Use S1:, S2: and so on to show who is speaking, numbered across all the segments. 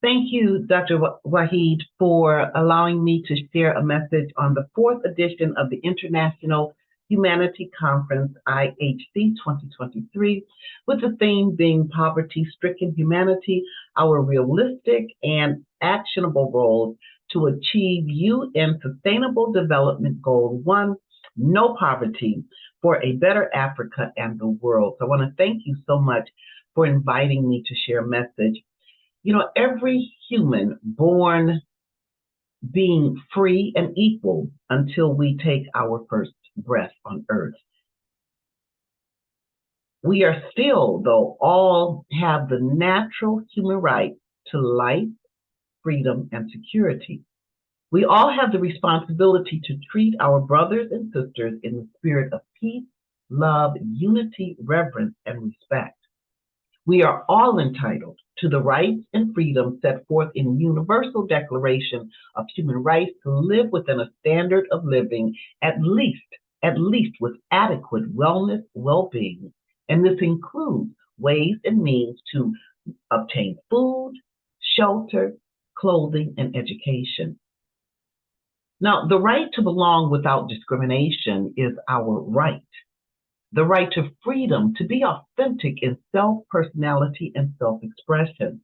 S1: Thank you, Dr. Wahid, for allowing me to share a message on the fourth edition of the International Humanity Conference, IHC 2023, with the theme being Poverty-Stricken Humanity, Our Realistic and Actionable Roles to Achieve UN Sustainable Development Goal 1, No Poverty, for a Better Africa and the World. So I want to thank you so much for inviting me to share a message. You know, every human born being free and equal until we take our first breath on earth. We are still, though, all have the natural human right to life, freedom, and security. We all have the responsibility to treat our brothers and sisters in the spirit of peace, love, unity, reverence, and respect. We are all entitled to the rights and freedoms set forth in the Universal Declaration of Human Rights to live within a standard of living at least with adequate wellness, well-being, and this includes ways and means to obtain food, shelter, clothing, and education. Now, the right to belong without discrimination is our right. The right to freedom to be authentic in self-personality and self-expression.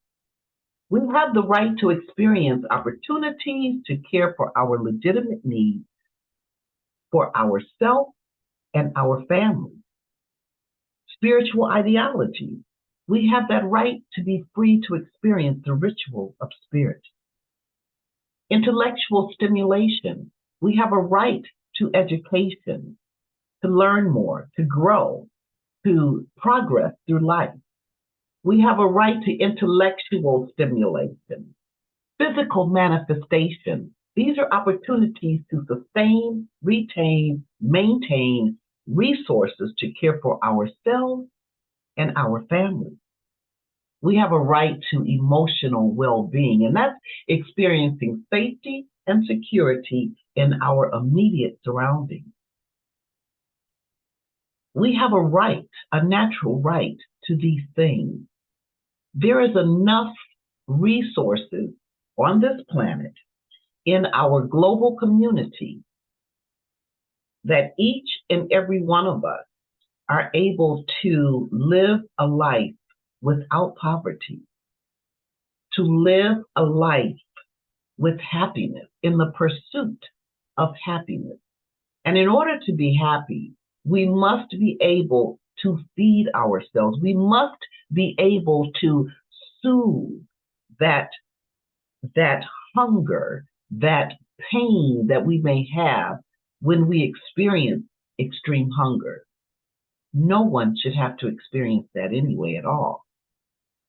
S1: We have the right to experience opportunities to care for our legitimate needs for ourselves and our families. Spiritual ideology. We have that right to be free to experience the ritual of spirit. Intellectual stimulation. We have a right to education, to learn more, to grow, to progress through life. We have a right to intellectual stimulation, physical manifestation. These are opportunities to sustain, retain, maintain resources to care for ourselves and our families. We have a right to emotional well-being, and that's experiencing safety and security in our immediate surroundings. We have a right, a natural right to these things. There is enough resources on this planet in our global community that each and every one of us are able to live a life without poverty, to live a life with happiness, in the pursuit of happiness. And in order to be happy, we must be able to feed ourselves. We must be able to soothe that hunger, that pain that we may have when we experience extreme hunger. No one should have to experience that anyway at all.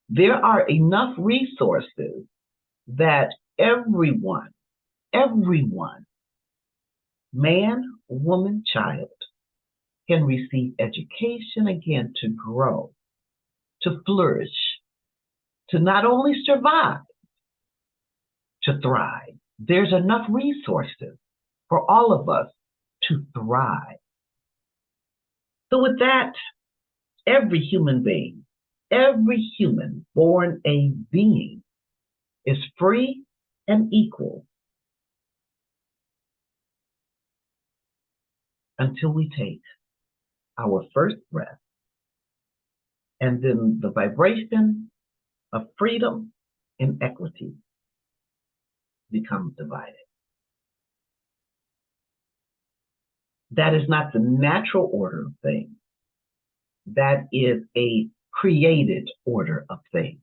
S1: There are enough resources that everyone, man, woman, child, can receive education again to grow, to flourish, to not only survive, to thrive. There's enough resources for all of us to thrive. So with that, every human being, every human born a being is free and equal until we take our first breath, and then the vibration of freedom and equity becomes divided. That is not the natural order of things. That is a created order of things.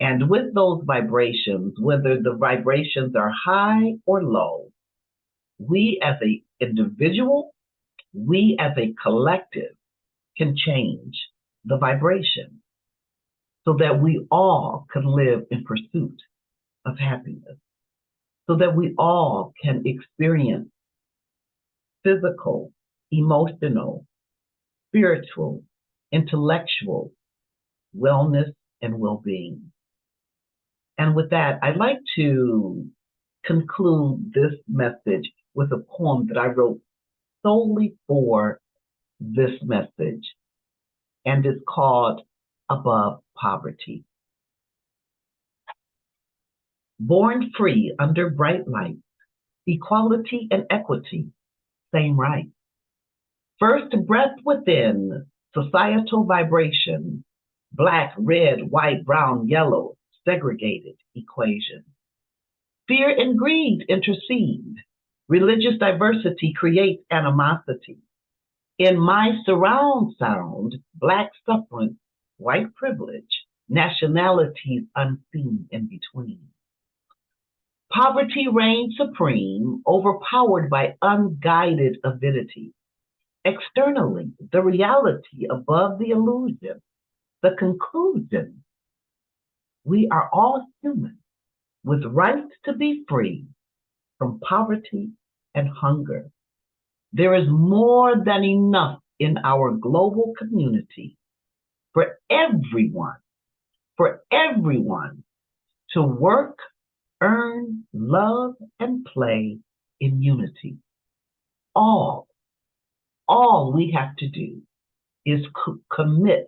S1: And with those vibrations, whether the vibrations are high or low, we as an individual, we as a collective can change the vibration so that we all can live in pursuit of happiness, so that we all can experience physical, emotional, spiritual, intellectual wellness and well-being. And with that, I'd like to conclude this message with a poem that I wrote solely for this message, and it's called Above Poverty. Born free under bright light, equality and equity, same right. First breath within, societal vibration, black, red, white, brown, yellow, segregated equation. Fear and greed intercede. Religious diversity creates animosity. In my surround sound, black suffering, white privilege, nationalities unseen in between. Poverty reigns supreme, overpowered by unguided avidity. Externally, the reality above the illusion, the conclusion, we are all human with rights to be free from poverty and hunger. There is more than enough in our global community for everyone to work, earn, love, and play in unity. All, all we have to do is commit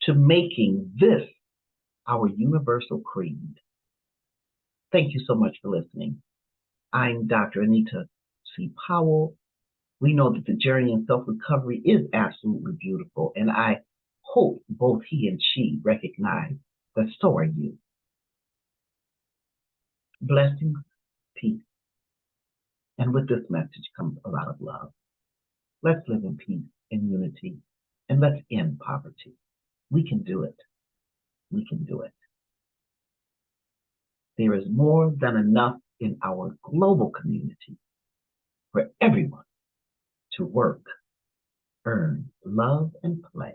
S1: to making this our universal creed. Thank you so much for listening. I'm Dr. Anita C. Powell. We know that the journey in self-recovery is absolutely beautiful, and I hope both he and she recognize that so are you. Blessings, peace, and with this message comes a lot of love. Let's live in peace and unity, and let's end poverty. We can do it. We can do it. There is more than enough in our global community for everyone to work, earn, love, and play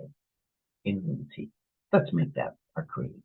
S1: in unity. Let's make that our creed.